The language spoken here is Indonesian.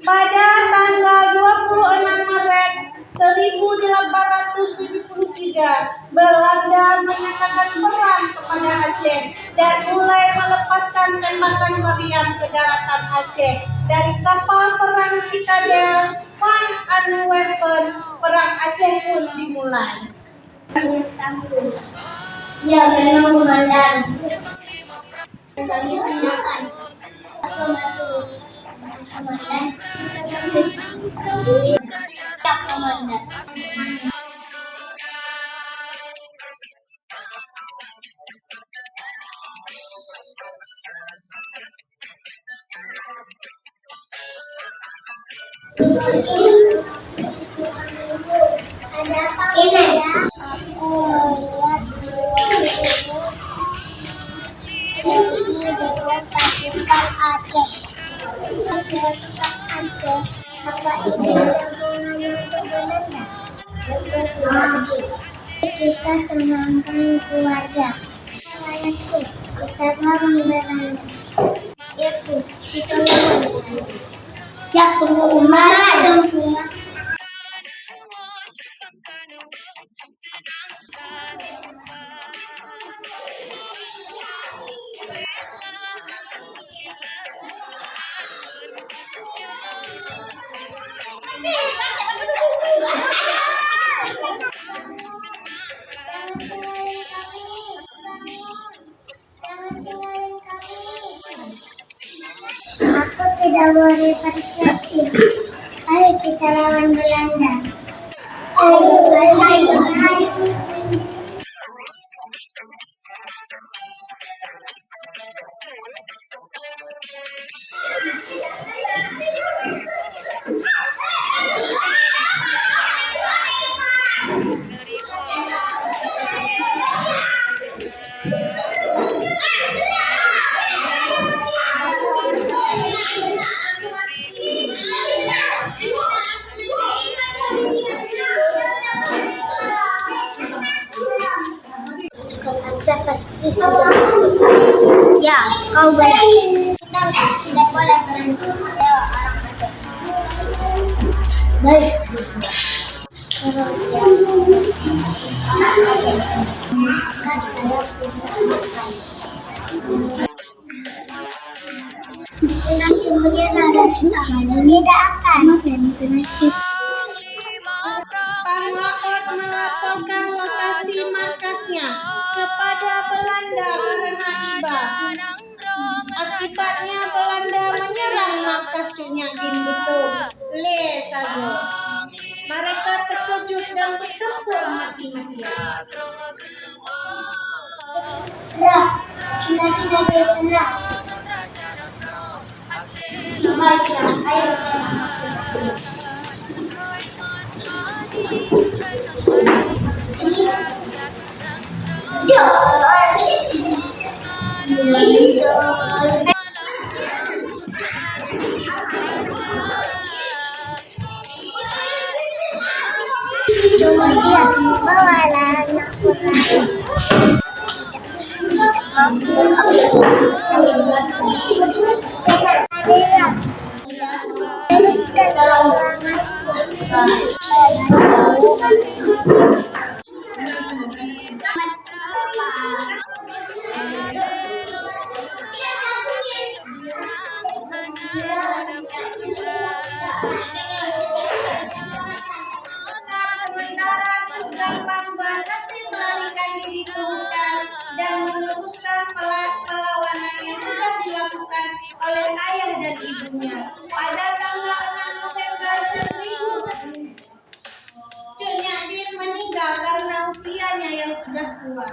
Pada tanggal 26 Maret 1873, Belanda menyatakan perang kepada Aceh dan mulai melepaskan tembakan meriam ke daratan Aceh dari kapal perang Citadel Van Antwerpen. Perang Aceh pun dimulai. Ya, memang komandan. Saya makan. Aku masuk komandan. Ya, komandan. Ada apa ini? Aku melihat ini dengan pasukan Aceh. Pasukan Aceh, apa ini ada hubungannya dengan Belanda? Kita tenangkan keluarga. Ayatku, kita lawan Belanda. Itu, kita lawan Belanda. Siap pengumuman. Aku tidak boleh persiapin. Ayo kita lawan Belanda. Ayo. Kita pasti sudah. Ya, kau benar. Kita tidak boleh berhenti lewat orang Aceh. Baik. Orang nanti kemudian ada kita tidak akan. Panglaut melaporkan lokasi markasnya kepada Belanda karena iba. Akibatnya Belanda menyerang markas Cunyak Din Betung, Le Sago. Mereka terkejut dan bertempur mati-matian. Cunyak Din ada serang. Malaysia, ayo. Kemudian bawalah anakku. Sementara tugas Bambang berhasil melarikan diri ke hutan dan meneruskan perlawanan yang sudah dilakukan oleh ayah dan ibunya. Pada tanggal 6 November 1000, Cunyak Din meninggal karena usianya yang sudah tua.